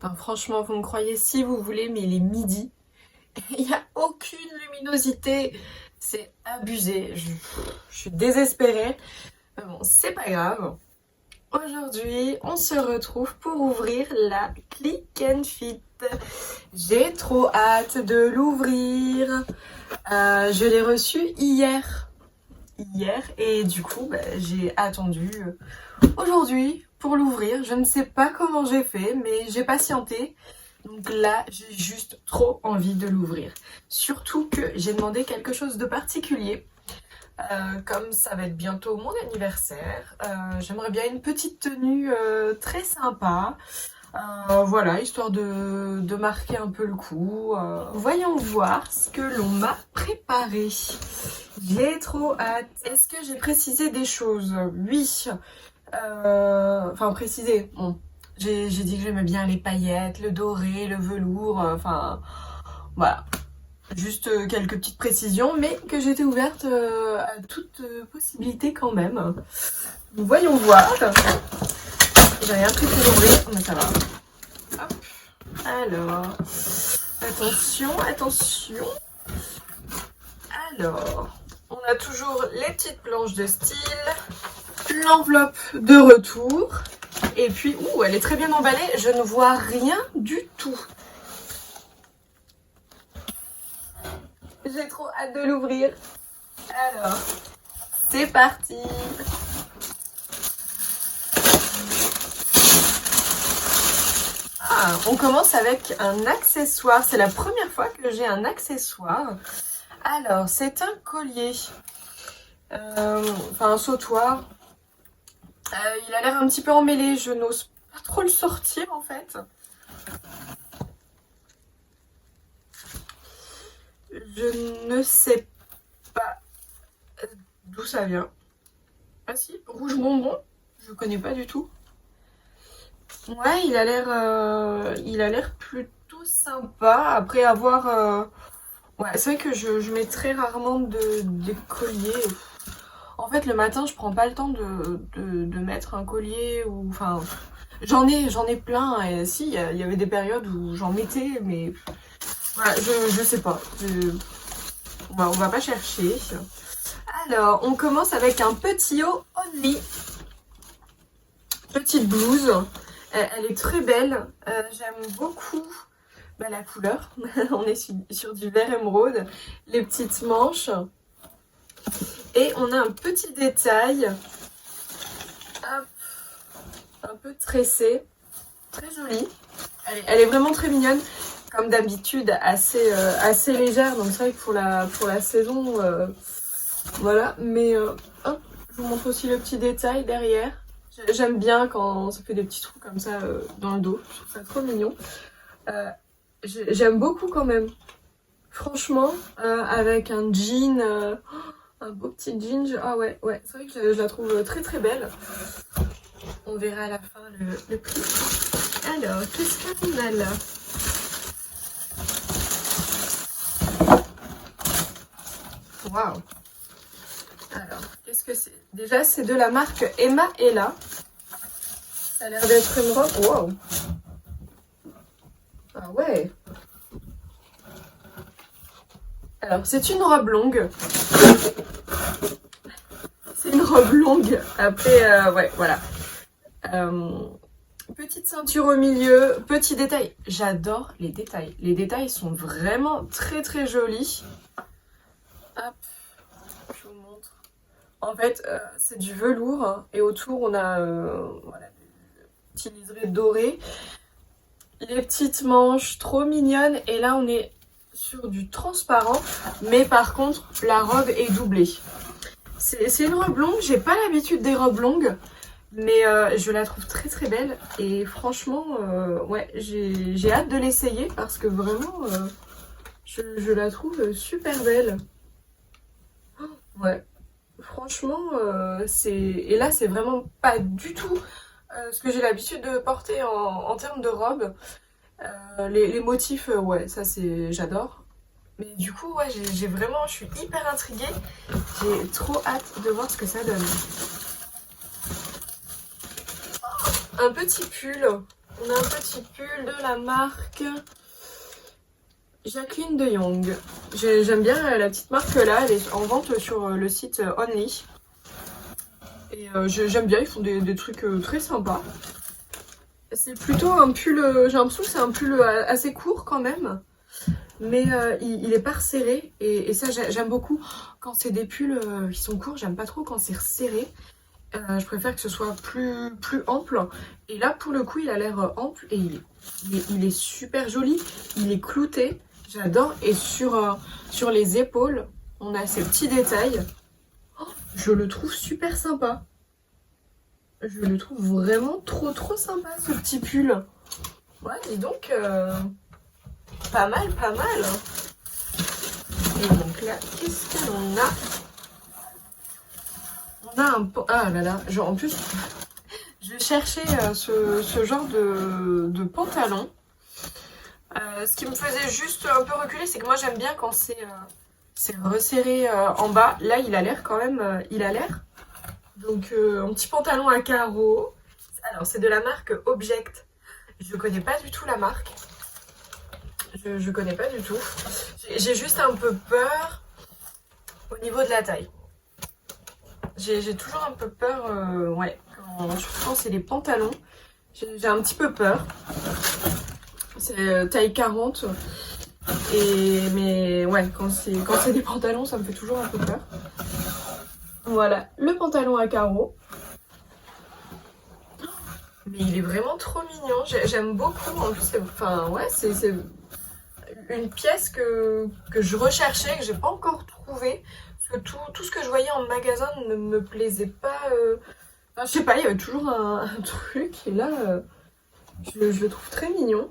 Enfin, franchement, vous me croyez si vous voulez, mais il est midi. Il n'y a aucune luminosité. C'est abusé. Je suis désespérée. Mais bon, c'est pas grave. Aujourd'hui, on se retrouve pour ouvrir la Click and Fit. J'ai trop hâte de l'ouvrir. Je l'ai reçu hier. Et du coup, j'ai attendu aujourd'hui pour l'ouvrir. Je ne sais pas comment j'ai fait, mais j'ai patienté. Donc là, j'ai juste trop envie de l'ouvrir. Surtout que j'ai demandé quelque chose de particulier. Comme ça va être bientôt mon anniversaire, j'aimerais bien une petite tenue très sympa. Voilà, histoire de marquer un peu le coup. Voyons voir ce que l'on m'a préparé. J'ai trop hâte. Est-ce que j'ai précisé des choses? Oui. Enfin, précisé. Bon, j'ai dit que j'aimais bien les paillettes, le doré, le velours. Enfin, voilà. Juste quelques petites précisions, mais que j'étais ouverte à toute possibilité quand même. Voyons voir. J'ai rien pris pour ouvrir, mais ça va. Hop. Alors, attention. Alors, on a toujours les petites planches de style, l'enveloppe de retour, et puis, elle est très bien emballée, je ne vois rien du tout. J'ai trop hâte de l'ouvrir. Alors, c'est parti. On commence avec un accessoire. C'est la première fois que j'ai un accessoire. Alors, c'est un collier. Enfin, un sautoir. Il a l'air un petit peu emmêlé. Je n'ose pas trop le sortir, en fait. Je ne sais pas d'où ça vient. Ah si, rouge bonbon. Je connais pas du tout. Ouais, il a l'air plutôt sympa. Après avoir, ouais, c'est vrai que je mets très rarement des colliers. En fait, le matin, je prends pas le temps de mettre un collier ou, enfin, j'en ai plein. Et si, il y avait des périodes où j'en mettais, mais voilà, je sais pas. On va pas chercher. Alors, on commence avec un petit haut Only. Petite blouse. Elle est très belle. J'aime beaucoup la couleur. On est sur du vert émeraude. Les petites manches. Et on a un petit détail. Hop, un peu tressé. Très joli. Elle est vraiment très mignonne. Comme d'habitude, assez légère. Donc c'est vrai que pour la saison, voilà. Mais hop, je vous montre aussi le petit détail derrière. J'aime bien quand ça fait des petits trous comme ça dans le dos. Je trouve ça trop mignon. J'aime beaucoup quand même. Franchement, avec un jean, un beau petit jean. Ah ouais, c'est vrai que je la trouve très très belle. On verra à la fin le prix. Alors, qu'est-ce qu'on a là? Waouh! Alors, qu'est-ce que c'est? Déjà, c'est de la marque Emma Ella. Ça a l'air d'être une robe. Waouh! Ah ouais! Alors, c'est une robe longue. C'est une robe longue. Après, ouais, voilà. Petite ceinture au milieu, petit détail. J'adore les détails. Les détails sont vraiment très très jolis. Hop, je vous montre. En fait, c'est du velours et autour on a voilà, des petits liserés dorés. Les petites manches trop mignonnes et là on est sur du transparent, mais par contre la robe est doublée. C'est une robe longue, j'ai pas l'habitude des robes longues, mais je la trouve très très belle et franchement, ouais, j'ai hâte de l'essayer parce que vraiment, je la trouve super belle. Ouais, franchement, et là c'est vraiment pas du tout ce que j'ai l'habitude de porter en termes de robe. Les motifs, ouais, ça c'est, j'adore. Mais du coup, ouais, je suis hyper intriguée. J'ai trop hâte de voir ce que ça donne. Un petit pull. On a un petit pull de la marque Jacqueline de Jong. J'aime bien la petite marque là, elle est en vente sur le site Only. Et j'aime bien, ils font des trucs très sympas. C'est plutôt un pull, j'ai l'impression que c'est un pull assez court quand même. Mais il est pas resserré et ça j'aime beaucoup. Quand c'est des pulls qui sont courts, j'aime pas trop quand c'est resserré. Je préfère que ce soit plus ample. Et là pour le coup il a l'air ample et il est super joli. Il est clouté, j'adore. Et sur les épaules, on a ces petits détails. Oh, je le trouve super sympa. Je le trouve vraiment trop sympa ce petit pull. Ouais, dis donc, pas mal, pas mal. Et donc là, qu'est-ce que l'on a? On a un... Ah là là, genre en plus, je cherchais ce genre de pantalon. Ce qui me faisait juste un peu reculer, c'est que moi j'aime bien quand c'est resserré en bas. Là, il a l'air quand même, il a l'air. Donc un petit pantalon à carreaux. Alors c'est de la marque Object. Je connais pas du tout la marque. Je connais pas du tout. J'ai juste un peu peur au niveau de la taille. J'ai toujours un peu peur, ouais, surtout quand c'est les pantalons. J'ai un petit peu peur. C'est taille 40. Mais ouais, quand c'est des pantalons, ça me fait toujours un peu peur. Voilà, le pantalon à carreaux. Mais il est vraiment trop mignon. J'aime beaucoup. En plus, enfin, ouais, c'est une pièce que je recherchais, que j'ai pas encore trouvée. Parce que tout ce que je voyais en magasin ne me plaisait pas. Enfin, je sais pas, il y avait toujours un truc. Et là, je le trouve très mignon.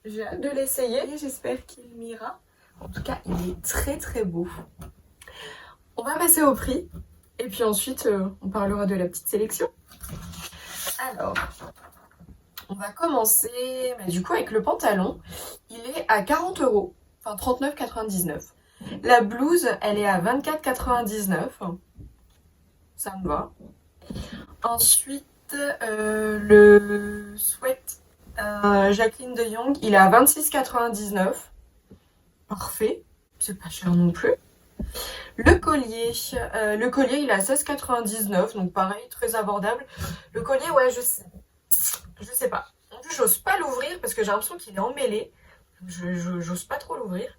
J'ai hâte de l'essayer et j'espère qu'il m'ira. En tout cas, il est très beau. On va passer au prix. Et puis ensuite, on parlera de la petite sélection. Alors, on va commencer du coup avec le pantalon. Il est à 40 €, enfin 39,99 €. La blouse, elle est à 24,99 €. Ça me va. Ensuite, le sweat Jacqueline de Jong, il est à 26,99 €. Parfait, c'est pas cher non plus. Le collier, il est à 16,99 €, donc pareil, très abordable. Le collier, ouais, je sais pas. En plus, j'ose pas l'ouvrir parce que j'ai l'impression qu'il est emmêlé. J'ose pas trop l'ouvrir.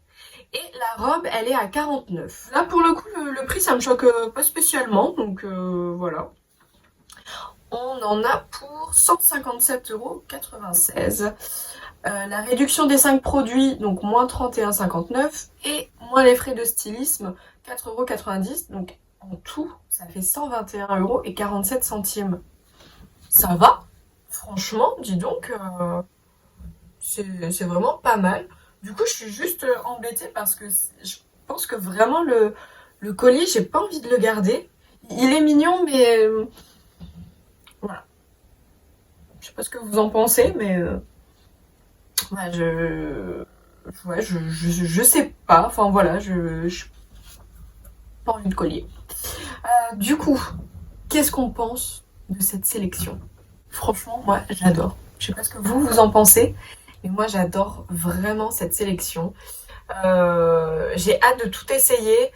Et la robe, elle est à 49. Là, pour le coup, le prix, ça me choque pas spécialement. Donc voilà. On en a pour 157,96 €. La réduction des 5 produits, donc moins 31,59 €. Et moins les frais de stylisme, 4,90 €. Donc en tout, ça fait 121,47 €. Ça va. Franchement, dis donc, c'est vraiment pas mal. Du coup, je suis juste embêtée parce que je pense que vraiment le collier, j'ai pas envie de le garder. Il est mignon, mais voilà. Je sais pas ce que vous en pensez, mais ouais, je sais pas. Enfin voilà, je pas envie de collier. Du coup, qu'est-ce qu'on pense de cette sélection? Franchement, moi, j'adore. Je sais pas ce que vous en pensez, mais moi, j'adore vraiment cette sélection. J'ai hâte de tout essayer.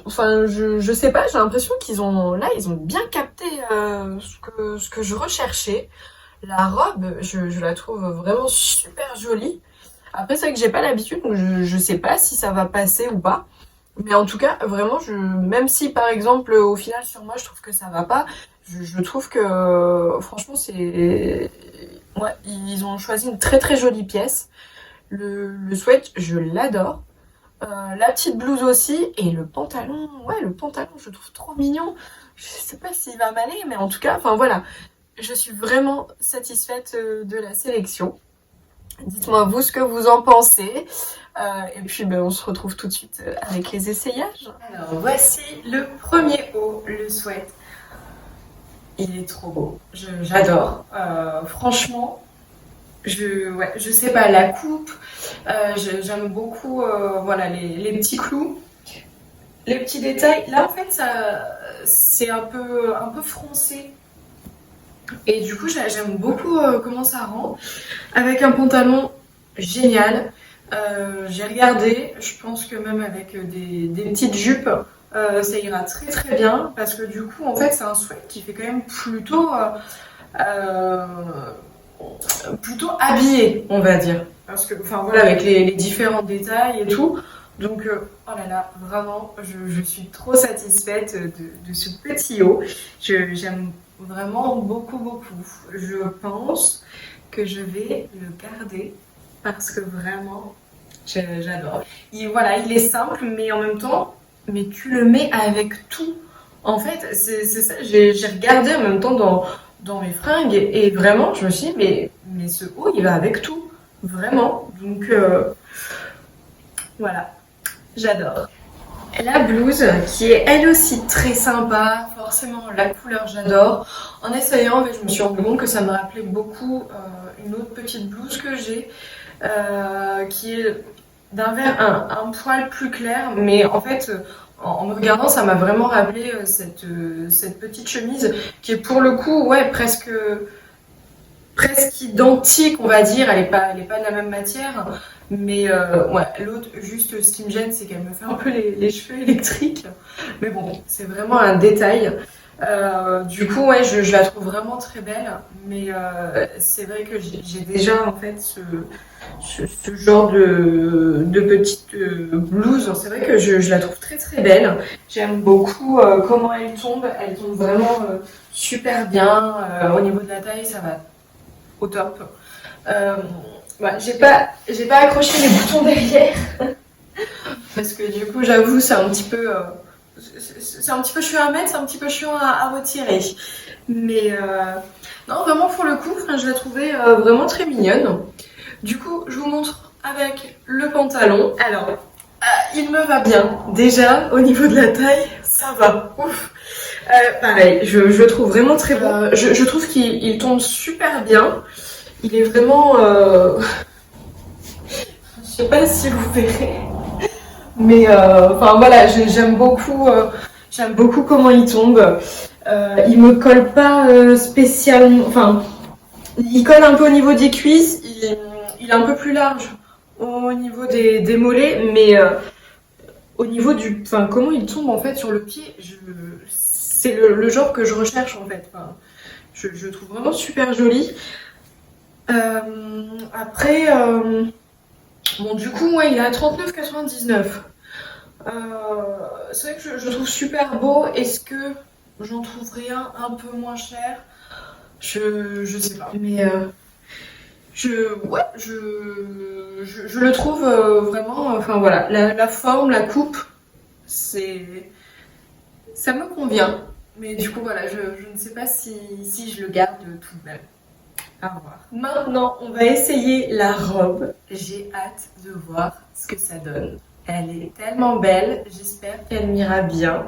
Enfin, je sais pas, j'ai l'impression qu'ils ont bien capté ce que je recherchais. La robe, je la trouve vraiment super jolie. Après, c'est vrai que j'ai pas l'habitude, donc je sais pas si ça va passer ou pas. Mais en tout cas, vraiment, même si par exemple, au final, sur moi, je trouve que ça va pas, je trouve que franchement, ouais, ils ont choisi une très jolie pièce. Le sweat, je l'adore. La petite blouse aussi. Et le pantalon, ouais, le pantalon, je le trouve trop mignon. Je sais pas s'il va m'aller, mais en tout cas, enfin voilà. Je suis vraiment satisfaite de la sélection. Dites-moi vous ce que vous en pensez. Et puis on se retrouve tout de suite avec les essayages. Alors voici le premier haut, le sweat. Il est trop beau. J'adore. Franchement, je sais pas, la coupe. J'aime beaucoup voilà, les petits clous. Les petits détails. Là en fait c'est un peu froncé. Et du coup, j'aime beaucoup comment ça rend. Avec un pantalon génial. J'ai regardé, je pense que même avec des petites jupes, ça ira très très bien. Parce que du coup, en fait, c'est un sweat qui fait quand même euh, plutôt habillé, on va dire. Parce que, enfin voilà, avec les différents détails et tout. Donc, oh là là, vraiment, je suis trop satisfaite de ce petit haut. J'aime vraiment beaucoup, beaucoup. Je pense que je vais le garder parce que vraiment, j'adore. Voilà, il est simple, mais en même temps, mais tu le mets avec tout. En fait, c'est ça. J'ai regardé en même temps dans mes fringues et vraiment, je me suis dit, mais ce haut, il va avec tout. Vraiment. Donc, voilà, j'adore. La blouse, qui est elle aussi très sympa, forcément la couleur j'adore. En essayant, je me suis rendu compte que ça me rappelait beaucoup une autre petite blouse que j'ai, qui est d'un vert un poil plus clair, mais en fait, en me regardant, ça m'a vraiment rappelé cette petite chemise qui est pour le coup, ouais, presque identique, on va dire. Elle est pas de la même matière, mais ouais, l'autre, juste ce qui me gêne, c'est qu'elle me fait un peu les cheveux électriques. Mais bon, c'est vraiment un détail. Du coup, ouais, je la trouve vraiment très belle, mais c'est vrai que j'ai déjà en fait ce genre de petite blouse. C'est vrai que je la trouve très très belle. J'aime beaucoup comment elle tombe. Elle tombe vraiment super bien. Au niveau de la taille, ça va au top. Euh, ouais, j'ai pas accroché les boutons derrière parce que du coup, j'avoue, c'est un petit peu, c'est un petit peu chiant à mettre, c'est un petit peu chiant à retirer. Mais non, vraiment pour le coup, je la trouvais vraiment très mignonne. Du coup, je vous montre avec le pantalon. Alors, il me va bien. Déjà, au niveau de la taille, ça va. Ouf. Pareil, je le trouve vraiment très bon. Je trouve qu'il tombe super bien. Il est vraiment... je sais pas si vous verrez. Mais enfin voilà, j'aime beaucoup comment il tombe. Il me colle pas spécialement... Enfin, il colle un peu au niveau des cuisses. Il est un peu plus large au niveau des mollets. Mais au niveau du... Enfin, comment il tombe en fait sur le pied, c'est le genre que je recherche en fait. Enfin, je le trouve vraiment super joli. Après, bon, du coup, moi, il est à 39,99. C'est vrai que je trouve super beau. Est-ce que j'en trouverais un peu moins cher? Je sais pas. Mais ouais, je le trouve vraiment. Enfin voilà, la forme, la coupe, c'est, ça me convient. Mais du coup, voilà, je ne sais pas si je le garde tout de même. À voir. Maintenant, on va essayer la robe. J'ai hâte de voir ce que ça donne. Elle est tellement belle, j'espère qu'elle m'ira bien.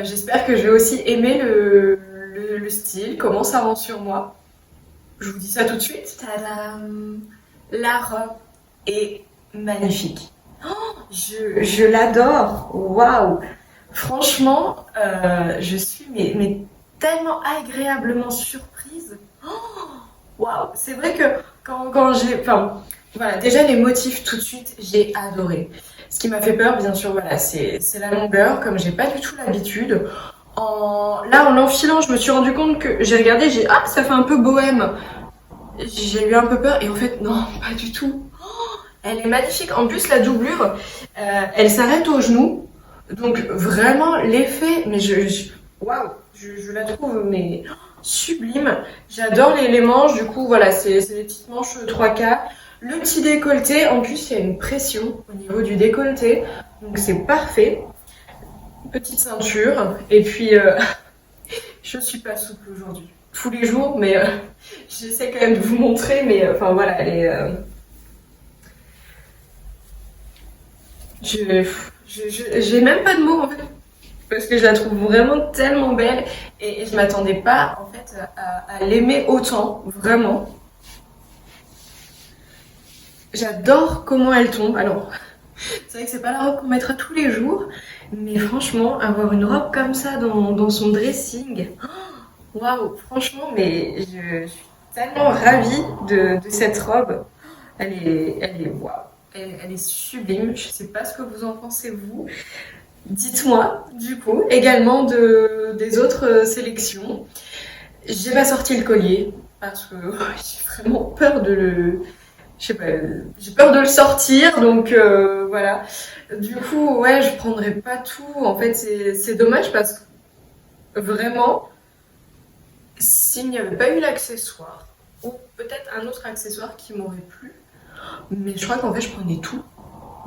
J'espère que je vais aussi aimer le style, comment ça rend sur moi. Je vous dis ça tout de suite. Tadam! La robe est magnifique. Je l'adore. Waouh! Franchement, je suis mais tellement agréablement surprise. Waouh! C'est vrai que quand j'ai... Enfin, voilà, déjà les motifs tout de suite, j'ai adoré. Ce qui m'a fait peur, bien sûr, voilà, c'est la longueur, comme j'ai pas du tout l'habitude. Là, en l'enfilant, je me suis rendu compte que j'ai regardé, ah, ça fait un peu bohème. J'ai eu un peu peur, et en fait, non, pas du tout. Elle est magnifique. En plus, la doublure, elle s'arrête au genou. Donc, vraiment, l'effet, mais waouh, je la trouve, mais sublime. J'adore les manches, du coup, voilà, c'est des petites manches 3K. Le petit décolleté, en plus, il y a une pression au niveau du décolleté, donc c'est parfait. Petite ceinture, et puis, je suis pas souple aujourd'hui. Tous les jours, mais j'essaie quand même de vous montrer, mais enfin voilà, elle est... j'ai même pas de mots en fait, parce que je la trouve vraiment tellement belle et je m'attendais pas en fait à l'aimer autant, vraiment. J'adore comment elle tombe. Alors, c'est vrai que c'est pas la robe qu'on mettra tous les jours, mais franchement, avoir une robe comme ça dans son dressing, Waouh, franchement, mais je suis tellement ravie de cette robe. Waouh. Elle est sublime. Je sais pas ce que vous en pensez, vous. Dites-moi, du coup, également des autres sélections. J'ai pas sorti le collier parce que j'ai vraiment peur de le. Je sais pas, j'ai peur de le sortir, donc voilà. Du coup, ouais, je prendrai pas tout. En fait, c'est dommage parce que vraiment, s'il n'y avait pas eu l'accessoire, ou peut-être un autre accessoire qui m'aurait plu, mais je crois qu'en fait, je prenais tout.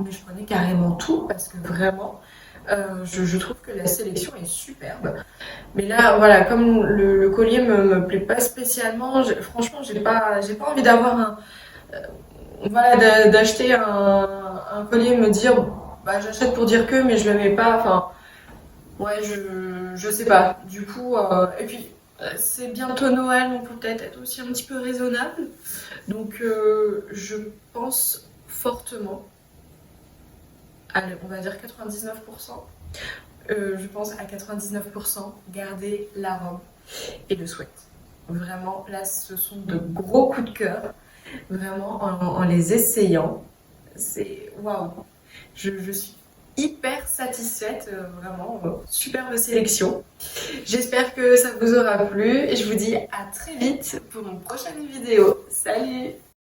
Mais je prenais carrément tout parce que vraiment, je trouve que la sélection est superbe. Mais là, voilà, comme le collier me plaît pas spécialement, franchement, j'ai pas envie d'avoir voilà, d'acheter un collier, me dire, bah, j'achète pour dire que, mais je le mets pas. Enfin, ouais, je sais pas. Du coup, et puis, c'est bientôt Noël, on peut peut-être être aussi un petit peu raisonnable. Donc, je pense fortement, allez, on va dire 99%. Je pense à 99% garder la robe et le sweat. Vraiment, là, ce sont de gros coups de cœur. Vraiment, en les essayant, c'est waouh. Je suis hyper satisfaite, vraiment, superbe sélection. J'espère que ça vous aura plu et je vous dis à très vite pour une prochaine vidéo. Salut!